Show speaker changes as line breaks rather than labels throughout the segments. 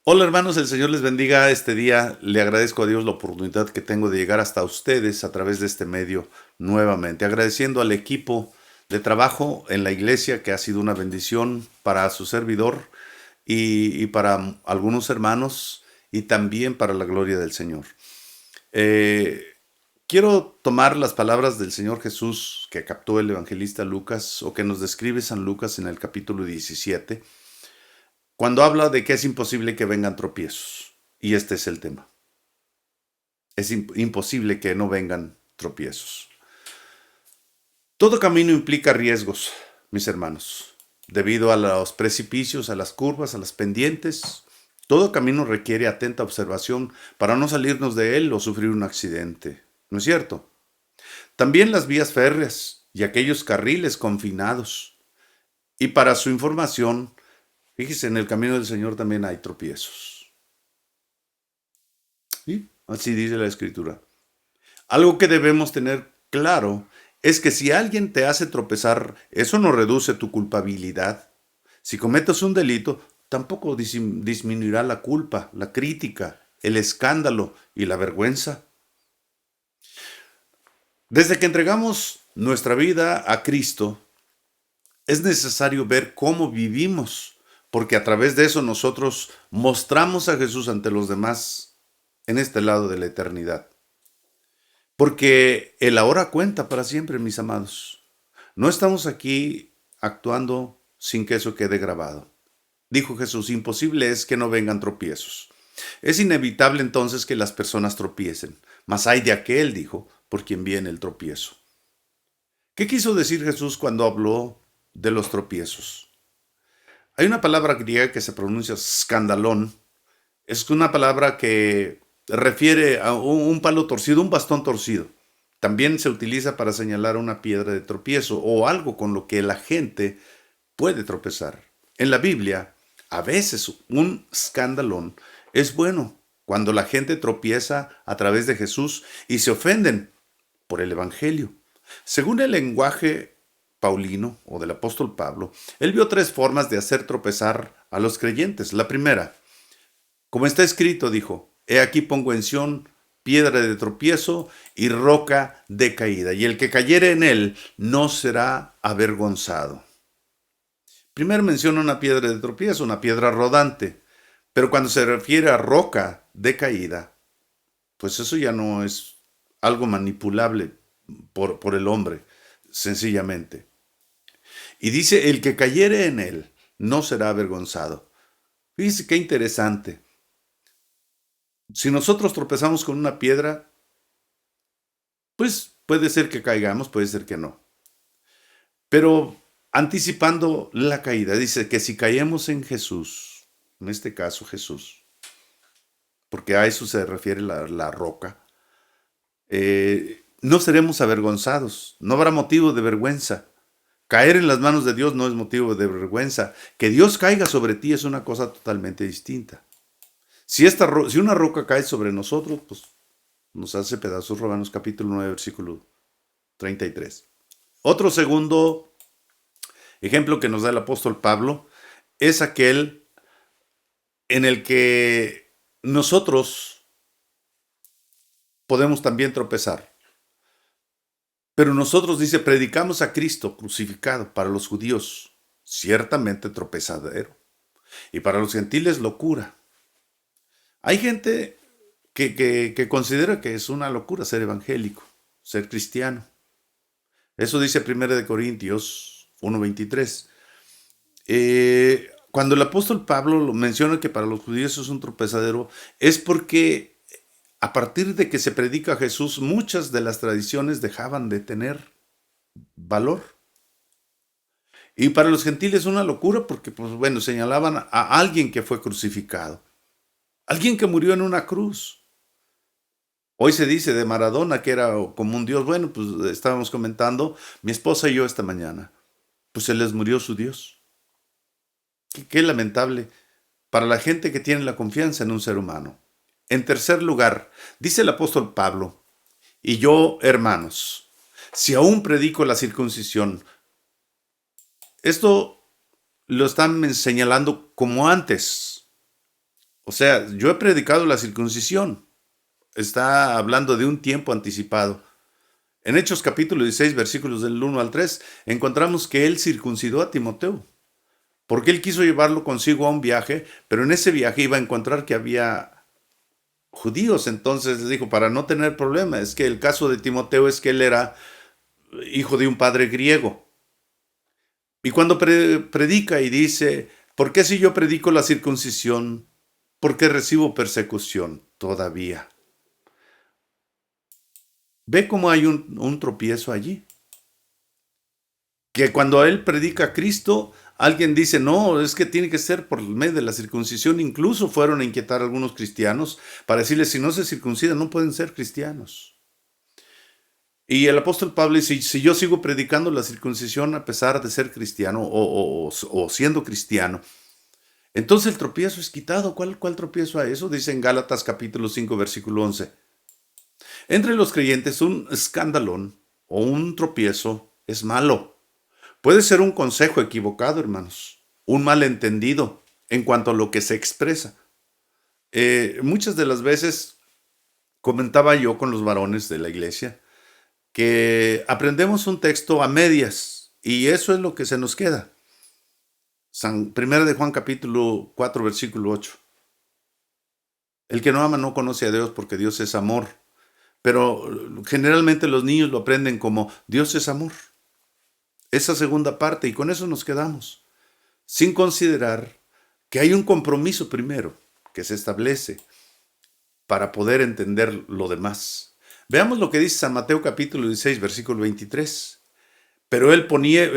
Hola hermanos, el Señor les bendiga este día. Le agradezco a Dios la oportunidad que tengo de llegar hasta ustedes a través de este medio nuevamente. Agradeciendo al equipo de trabajo en la iglesia que ha sido una bendición para su servidor y para algunos hermanos y también para la gloria del Señor. Eh, Quiero tomar las palabras del Señor Jesús que captó el evangelista Lucas o que nos describe San Lucas en el capítulo 17 cuando habla de que es imposible que vengan tropiezos. Y este es el tema. Es imposible que no vengan tropiezos. Todo camino implica riesgos, mis hermanos. Debido a los precipicios, a las curvas, a las pendientes, todo camino requiere atenta observación para no salirnos de él o sufrir un accidente. ¿No es cierto? También las vías férreas y aquellos carriles confinados. Y para su información, fíjese, en el camino del Señor también hay tropiezos. ¿Sí? Así dice la Escritura. Algo que debemos tener claro es que si alguien te hace tropezar, eso no reduce tu culpabilidad. Si cometes un delito, tampoco disminuirá la culpa, la crítica, el escándalo y la vergüenza. Desde que entregamos nuestra vida a Cristo, es necesario ver cómo vivimos, porque a través de eso nosotros mostramos a Jesús ante los demás en este lado de la eternidad. Porque el ahora cuenta para siempre, mis amados. No estamos aquí actuando sin que eso quede grabado. Dijo Jesús, imposible es que no vengan tropiezos. Es inevitable entonces que las personas tropiecen, mas hay de aquel, dijo, por quien viene el tropiezo. ¿Qué quiso decir Jesús cuando habló de los tropiezos? Hay una palabra griega que se pronuncia scandalón. Es una palabra que refiere a un palo torcido, un bastón torcido. También se utiliza para señalar una piedra de tropiezo o algo con lo que la gente puede tropezar. En la Biblia, a veces un escandalón es bueno cuando la gente tropieza a través de Jesús y se ofenden por el Evangelio. Según el lenguaje paulino o del apóstol Pablo, él vio tres formas de hacer tropezar a los creyentes. La primera, como está escrito, dijo, he aquí pongo en Sión piedra de tropiezo y roca de caída, y el que cayere en él no será avergonzado. Primero menciona una piedra de tropiezo, una piedra rodante, pero cuando se refiere a roca de caída, pues eso ya no es algo manipulable por el hombre, sencillamente. Y dice, el que cayere en él no será avergonzado. Fíjese qué interesante. Si nosotros tropezamos con una piedra, pues puede ser que caigamos, puede ser que no. Pero anticipando la caída, dice que si caemos en Jesús, en este caso Jesús, porque a eso se refiere la roca, no seremos avergonzados, no habrá motivo de vergüenza. Caer en las manos de Dios no es motivo de vergüenza. Que Dios caiga sobre ti es una cosa totalmente distinta. Si una roca cae sobre nosotros, pues nos hace pedazos. Romanos capítulo 9, versículo 33. Otro segundo ejemplo que nos da el apóstol Pablo es aquel en el que nosotros podemos también tropezar. Pero nosotros, dice, predicamos a Cristo crucificado, para los judíos, ciertamente tropezadero, y para los gentiles locura. Hay gente que considera que es una locura ser evangélico, ser cristiano. Eso dice 1 Corintios 1:23. Cuando el apóstol Pablo lo menciona que para los judíos es un tropezadero, es porque a partir de que se predica a Jesús, muchas de las tradiciones dejaban de tener valor. Y para los gentiles una locura porque, pues bueno, señalaban a alguien que fue crucificado, alguien que murió en una cruz. Hoy se dice de Maradona que era como un dios. Bueno, pues estábamos comentando, mi esposa y yo esta mañana, pues se les murió su Dios. Qué lamentable para la gente que tiene la confianza en un ser humano. En tercer lugar, dice el apóstol Pablo, y yo, hermanos, si aún predico la circuncisión, esto lo están señalando como antes. O sea, yo he predicado la circuncisión. Está hablando de un tiempo anticipado. En Hechos capítulo 16, versículos del 1 al 3, encontramos que él circuncidó a Timoteo, porque él quiso llevarlo consigo a un viaje, pero en ese viaje iba a encontrar que había judíos. Entonces les dijo, para no tener problema, es que el caso de Timoteo es que él era hijo de un padre griego. Y cuando predica y dice, ¿por qué si yo predico la circuncisión, por qué recibo persecución todavía? Ve cómo hay un tropiezo allí. Que cuando él predica a Cristo, alguien dice, no, es que tiene que ser por medio de la circuncisión. Incluso fueron a inquietar a algunos cristianos para decirles, si no se circuncidan, no pueden ser cristianos. Y el apóstol Pablo dice, si yo sigo predicando la circuncisión a pesar de ser cristiano o siendo cristiano, entonces el tropiezo es quitado. ¿Cuál tropiezo a eso? Dice en Gálatas capítulo 5, versículo 11. Entre los creyentes un escandalón o un tropiezo es malo. Puede ser un consejo equivocado, hermanos, un malentendido en cuanto a lo que se expresa. Muchas de las veces comentaba yo con los varones de la iglesia que aprendemos un texto a medias y eso es lo que se nos queda. Primera de Juan capítulo 4 versículo 8. El que no ama no conoce a Dios porque Dios es amor. Pero generalmente los niños lo aprenden como Dios es amor. Esa segunda parte y con eso nos quedamos. Sin considerar que hay un compromiso primero que se establece para poder entender lo demás. Veamos lo que dice San Mateo capítulo 16 versículo 23. Pero él ponía,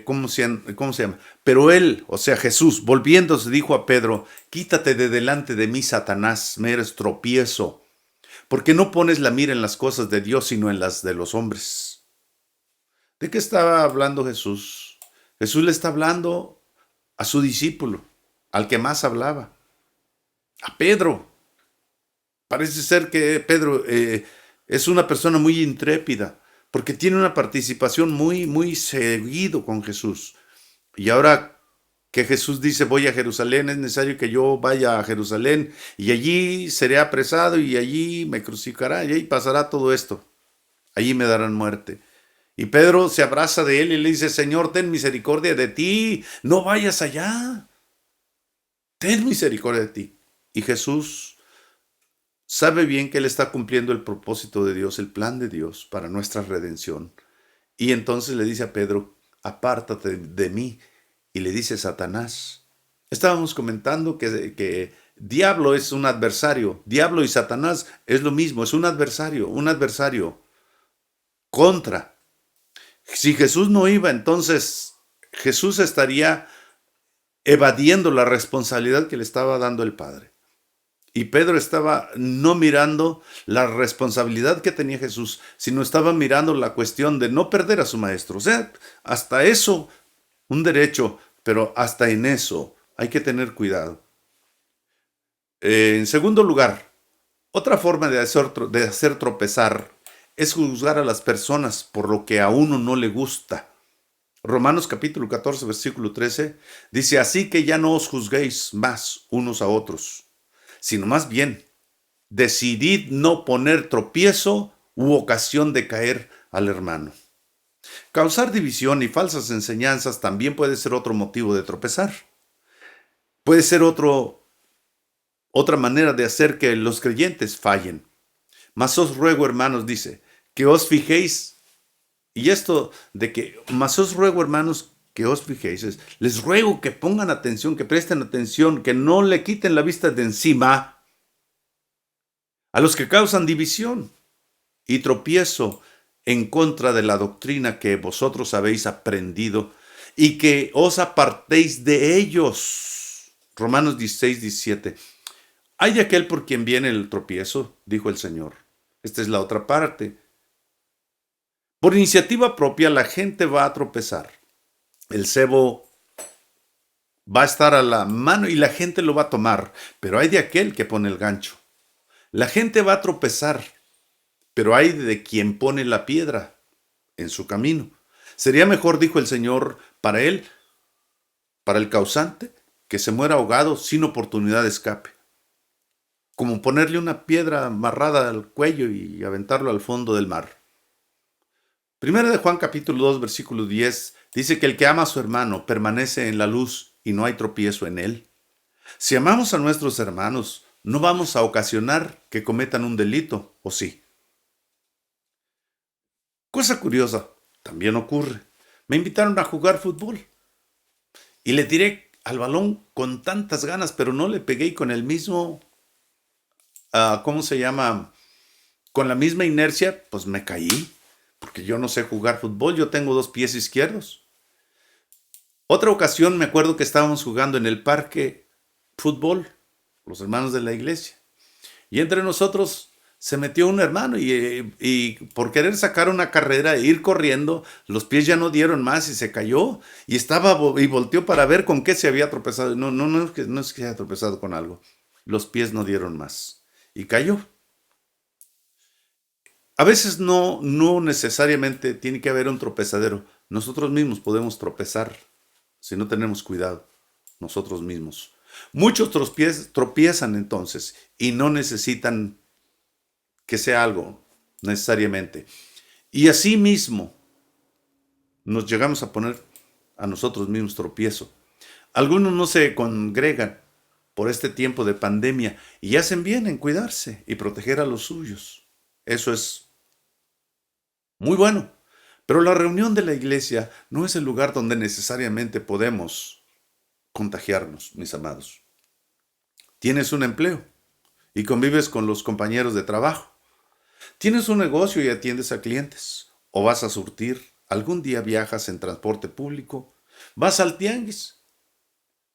¿cómo se llama? Pero él, o sea Jesús, volviéndose dijo a Pedro, quítate de delante de mí, Satanás, me eres tropiezo, porque no pones la mira en las cosas de Dios, sino en las de los hombres. ¿De qué estaba hablando Jesús? Jesús le está hablando a su discípulo, al que más hablaba, a Pedro. Parece ser que Pedro es una persona muy intrépida, porque tiene una participación muy seguido con Jesús. Y ahora que Jesús dice, voy a Jerusalén, es necesario que yo vaya a Jerusalén, y allí seré apresado, y allí me crucificará, y ahí pasará todo esto. Allí me darán muerte. Y Pedro se abraza de él y le dice, Señor, ten misericordia de ti, no vayas allá. Ten misericordia de ti. Y Jesús sabe bien que él está cumpliendo el propósito de Dios, el plan de Dios para nuestra redención. Y entonces le dice a Pedro, apártate de mí. Y le dice Satanás. Estábamos comentando que diablo es un adversario. Diablo y Satanás es lo mismo, es un adversario contra. Si Jesús no iba, entonces Jesús estaría evadiendo la responsabilidad que le estaba dando el Padre. Y Pedro estaba no mirando la responsabilidad que tenía Jesús, sino estaba mirando la cuestión de no perder a su maestro. O sea, hasta eso, un derecho, pero hasta en eso hay que tener cuidado. En segundo lugar, otra forma de hacer tropezar es juzgar a las personas por lo que a uno no le gusta. Romanos capítulo 14, versículo 13, dice, así que ya no os juzguéis más unos a otros, sino más bien, decidid no poner tropiezo u ocasión de caer al hermano. Causar división y falsas enseñanzas también puede ser otro motivo de tropezar. Puede ser otra manera de hacer que los creyentes fallen. Mas os ruego, hermanos, dice, que os fijéis. Y esto de que, mas os ruego, hermanos, que os fijéis, les ruego que pongan atención, que presten atención, que no le quiten la vista de encima a los que causan división y tropiezo en contra de la doctrina que vosotros habéis aprendido y que os apartéis de ellos. Romanos 16, 17. Hay de aquel por quien viene el tropiezo, dijo el Señor. Esta es la otra parte. Por iniciativa propia la gente va a tropezar. El cebo va a estar a la mano y la gente lo va a tomar, pero hay de aquel que pone el gancho. La gente va a tropezar, pero hay de quien pone la piedra en su camino. Sería mejor, dijo el Señor, para él, para el causante, que se muera ahogado sin oportunidad de escape. como ponerle una piedra amarrada al cuello y aventarlo al fondo del mar. Primera de Juan capítulo 2 versículo 10 dice que el que ama a su hermano permanece en la luz y no hay tropiezo en él. Si amamos a nuestros hermanos, no vamos a ocasionar que cometan un delito, ¿o sí? Cosa curiosa, también ocurre. Me invitaron a jugar fútbol y le tiré al balón con tantas ganas, pero no le pegué y con el mismo, ¿cómo se llama? Con la misma inercia, pues me caí, porque yo no sé jugar fútbol, yo tengo 2 pies izquierdos. Otra ocasión me acuerdo que estábamos jugando en el parque fútbol, los hermanos de la iglesia, y entre nosotros se metió un hermano y por querer sacar una carrera e ir corriendo, los pies ya no dieron más y se cayó y y volteó para ver con qué se había tropezado. No es que se haya tropezado con algo. Los pies no dieron más y cayó. A veces no necesariamente tiene que haber un tropezadero. Nosotros mismos podemos tropezar si no tenemos cuidado. Nosotros mismos. Muchos tropiezan entonces y no necesitan que sea algo necesariamente. Y así mismo nos llegamos a poner a nosotros mismos tropiezo. Algunos no se congregan por este tiempo de pandemia y hacen bien en cuidarse y proteger a los suyos. Eso es muy bueno. Pero la reunión de la iglesia no es el lugar donde necesariamente podemos contagiarnos, mis amados. Tienes un empleo y convives con los compañeros de trabajo. Tienes un negocio y atiendes a clientes. O vas a surtir. Algún día viajas en transporte público. Vas al tianguis.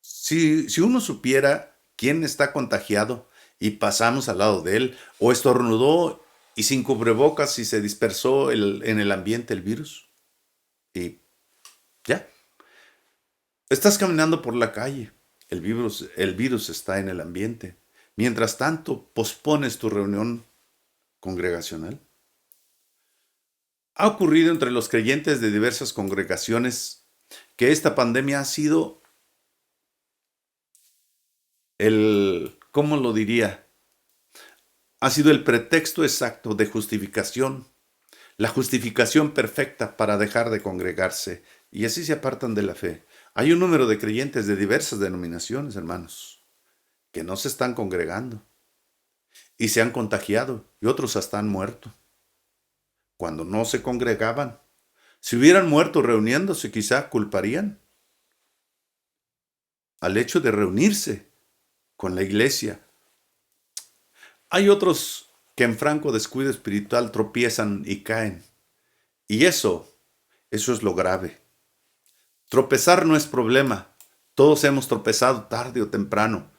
Si uno supiera quién está contagiado y pasamos al lado de él, o estornudó y sin cubrebocas y se dispersó en el ambiente el virus, y ya. Estás caminando por la calle. El virus está en el ambiente. Mientras tanto, pospones tu reunión congregacional. Ha ocurrido entre los creyentes de diversas congregaciones que esta pandemia ha sido ¿cómo lo diría? Ha sido el pretexto exacto de justificación, la justificación perfecta para dejar de congregarse, y así se apartan de la fe. Hay un número de creyentes de diversas denominaciones, hermanos, que no se están congregando y se han contagiado y otros hasta han muerto. Cuando no se congregaban, si hubieran muerto reuniéndose, quizá culparían al hecho de reunirse con la iglesia. Hay otros que en franco descuido espiritual tropiezan y caen. Y eso es lo grave. Tropezar no es problema. Todos hemos tropezado tarde o temprano.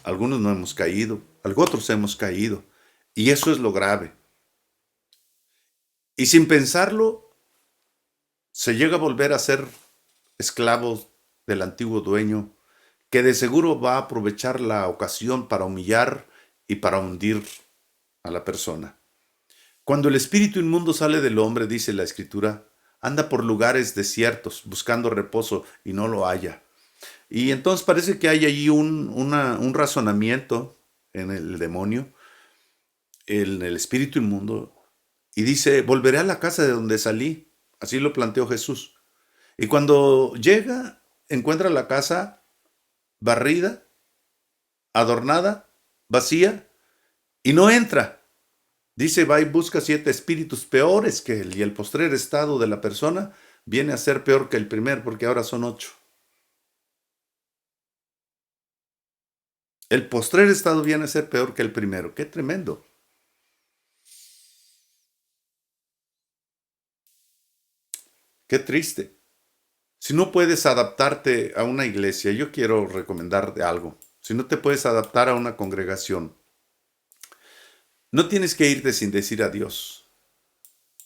Algunos no hemos caído, otros hemos caído. Y eso es lo grave. Y sin pensarlo, se llega a volver a ser esclavos del antiguo dueño, que de seguro va a aprovechar la ocasión para humillar y para hundir a la persona. Cuando el espíritu inmundo sale del hombre, dice la Escritura, anda por lugares desiertos buscando reposo y no lo halla. Y entonces parece que hay allí un razonamiento en el demonio, en el espíritu inmundo, y dice, volveré a la casa de donde salí. Así lo planteó Jesús. Y cuando llega, encuentra la casa barrida, adornada, vacía, y no entra. Dice, va y busca 7 espíritus peores que él, y el postrer estado de la persona viene a ser peor que el primer, porque ahora son 8. El postrer estado viene a ser peor que el primero. ¡Qué tremendo! ¡Qué triste! Si no puedes adaptarte a una iglesia, yo quiero recomendarte algo. Si no te puedes adaptar a una congregación, no tienes que irte sin decir adiós,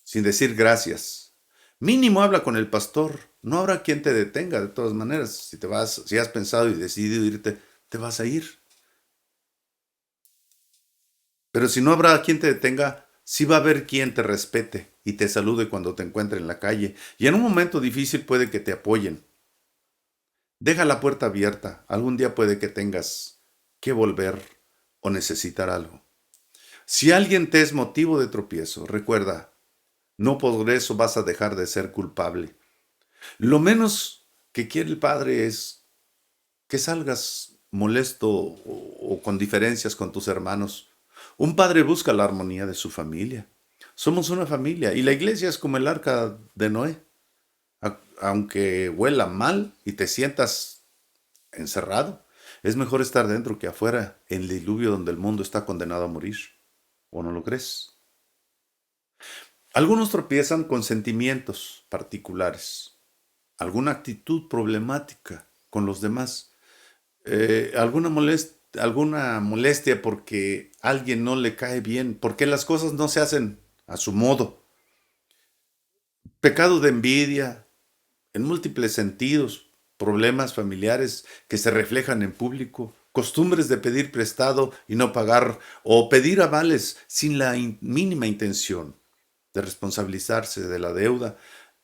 sin decir gracias. Mínimo habla con el pastor. No habrá quien te detenga, de todas maneras. Si has pensado y decidido irte, te vas a ir. Pero si no habrá quien te detenga, sí va a haber quien te respete y te salude cuando te encuentre en la calle. Y en un momento difícil puede que te apoyen. Deja la puerta abierta. Algún día puede que tengas que volver o necesitar algo. Si alguien te es motivo de tropiezo, recuerda, no por eso vas a dejar de ser culpable. Lo menos que quiere el Padre es que salgas molesto o con diferencias con tus hermanos. Un padre busca la armonía de su familia. Somos una familia y la iglesia es como el arca de Noé. Aunque huela mal y te sientas encerrado, es mejor estar dentro que afuera en el diluvio donde el mundo está condenado a morir. ¿O no lo crees? Algunos tropiezan con sentimientos particulares, alguna actitud problemática con los demás, alguna molestia porque alguien no le cae bien, porque las cosas no se hacen a su modo, pecado de envidia en múltiples sentidos, problemas familiares que se reflejan en público, costumbres de pedir prestado y no pagar o pedir avales sin la mínima intención de responsabilizarse de la deuda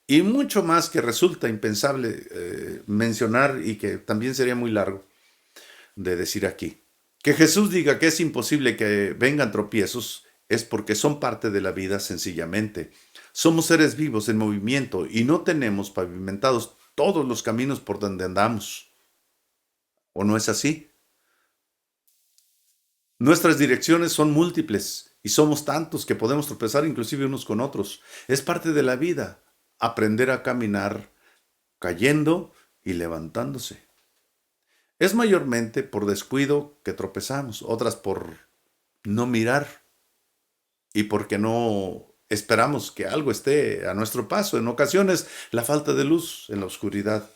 y mucho más que resulta impensable mencionar y que también sería muy largo de decir aquí. Que Jesús diga que es imposible que vengan tropiezos es porque son parte de la vida sencillamente. Somos seres vivos en movimiento y no tenemos pavimentados todos los caminos por donde andamos. ¿O no es así? Nuestras direcciones son múltiples y somos tantos que podemos tropezar inclusive unos con otros. Es parte de la vida aprender a caminar cayendo y levantándose. Es mayormente por descuido que tropezamos, otras por no mirar y porque no esperamos que algo esté a nuestro paso. En ocasiones, la falta de luz en la oscuridad.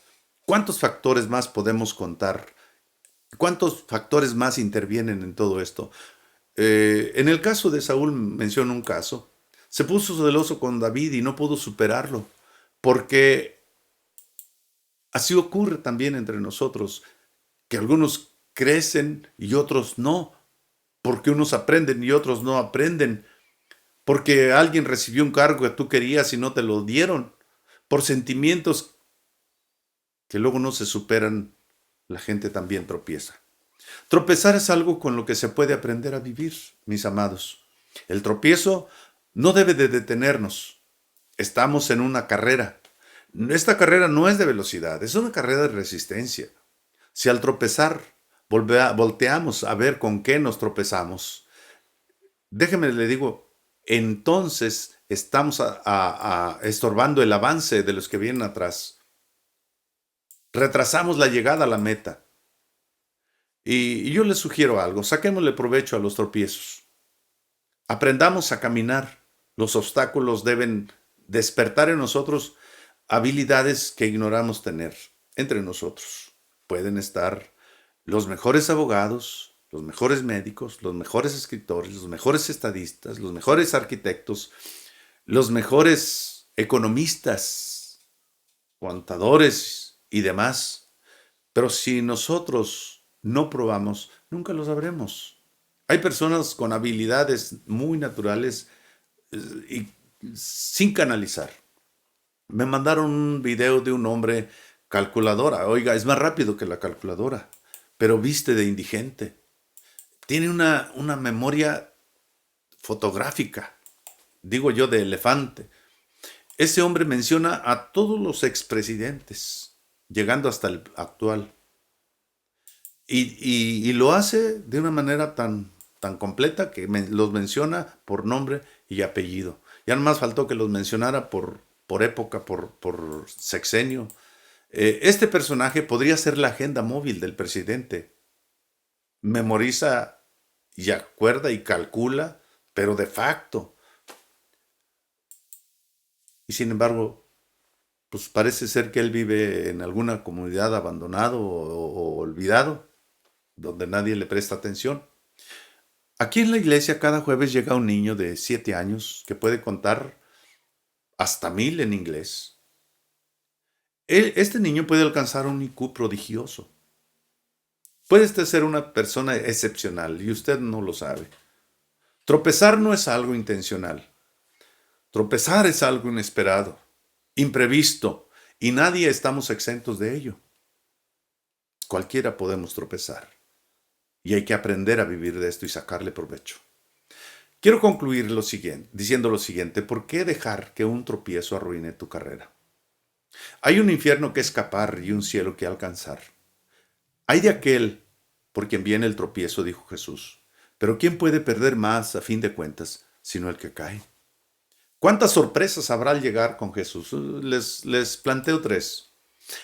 ¿Cuántos factores más podemos contar? ¿Cuántos factores más intervienen en todo esto? En el caso de Saúl, menciono un caso. Se puso celoso con David y no pudo superarlo, porque así ocurre también entre nosotros, que algunos crecen y otros no, porque unos aprenden y otros no aprenden, porque alguien recibió un cargo que tú querías y no te lo dieron, por sentimientos que luego no se superan, la gente también tropieza. Tropezar es algo con lo que se puede aprender a vivir, mis amados. El tropiezo no debe de detenernos. Estamos en una carrera. Esta carrera no es de velocidad, es una carrera de resistencia. Si al tropezar volteamos a ver con qué nos tropezamos, déjeme le digo, entonces estamos estorbando el avance de los que vienen atrás. Retrasamos la llegada a la meta. Y yo les sugiero algo, saquémosle provecho a los tropiezos. Aprendamos a caminar. Los obstáculos deben despertar en nosotros habilidades que ignoramos tener entre nosotros. Pueden estar los mejores abogados, los mejores médicos, los mejores escritores, los mejores estadistas, los mejores arquitectos, los mejores economistas, contadores y demás. Pero si nosotros no probamos, nunca lo sabremos. Hay personas con habilidades muy naturales y sin canalizar. Me mandaron un video de un hombre calculadora. Oiga, es más rápido que la calculadora, pero viste de indigente. Tiene una memoria fotográfica, digo yo, de elefante. Ese hombre menciona a todos los expresidentes, llegando hasta el actual. Y lo hace de una manera tan completa que los menciona por nombre y apellido. Ya nomás faltó que los mencionara por época, por sexenio. Este personaje podría ser la agenda móvil del presidente. Memoriza y acuerda y calcula, pero de facto. Y sin embargo, pues parece ser que él vive en alguna comunidad abandonado o olvidado, donde nadie le presta atención. Aquí en la iglesia cada jueves llega un niño de 7 años que puede contar hasta 1000 en inglés. Este niño puede alcanzar un IQ prodigioso. Puede usted ser una persona excepcional y usted no lo sabe. Tropezar no es algo intencional. Tropezar es algo inesperado, imprevisto, y nadie estamos exentos de ello. Cualquiera podemos tropezar. y hay que aprender a vivir de esto y sacarle provecho. Quiero concluir diciendo lo siguiente: ¿por qué dejar que un tropiezo arruine tu carrera? Hay un infierno que escapar y un cielo que alcanzar. Hay de aquel por quien viene el tropiezo, dijo Jesús. Pero ¿quién puede perder más a fin de cuentas sino el que cae? ¿Cuántas sorpresas habrá al llegar con Jesús? Les planteo tres.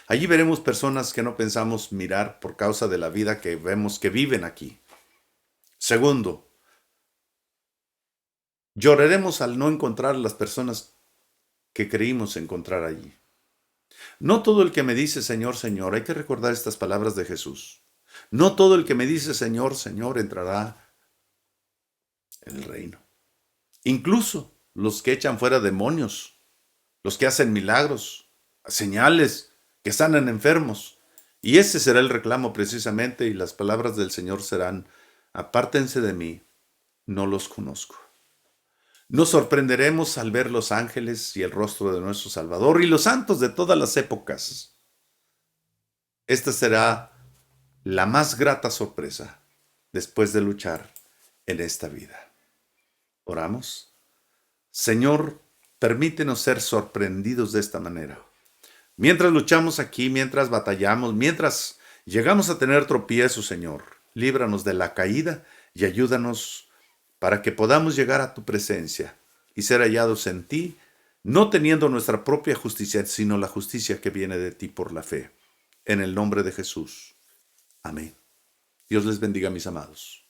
Allí veremos personas que no pensamos mirar por causa de la vida que vemos que viven aquí. Segundo, lloraremos al no encontrar las personas que creímos encontrar allí. No todo el que me dice Señor, Señor, hay que recordar estas palabras de Jesús. No todo el que me dice Señor, Señor entrará en el reino. Incluso los que echan fuera demonios, los que hacen milagros, señales, que sanan enfermos. Y ese será el reclamo precisamente, y las palabras del Señor serán: apártense de mí, no los conozco. Nos sorprenderemos al ver los ángeles y el rostro de nuestro Salvador y los santos de todas las épocas. Esta será la más grata sorpresa después de luchar en esta vida. Oramos. Señor, permítenos ser sorprendidos de esta manera. Mientras luchamos aquí, mientras batallamos, mientras llegamos a tener tropiezos, Señor, líbranos de la caída y ayúdanos para que podamos llegar a tu presencia y ser hallados en ti, no teniendo nuestra propia justicia, sino la justicia que viene de ti por la fe. En el nombre de Jesús. Amén. Dios les bendiga, mis amados.